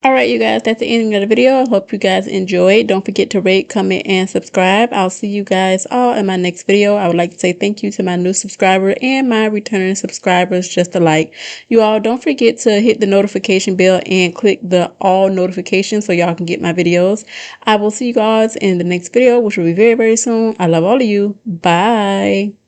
All right, you guys, that's the ending of the video. I hope you guys enjoyed. Don't forget to rate, comment, and subscribe. I'll see you guys all in my next video. I would like to say thank you to my new subscriber and my returning subscribers just alike. You all don't forget to hit the notification bell and click the all notifications so y'all can get my videos. I will see you guys in the next video, which will be very, very soon. I love all of you. Bye.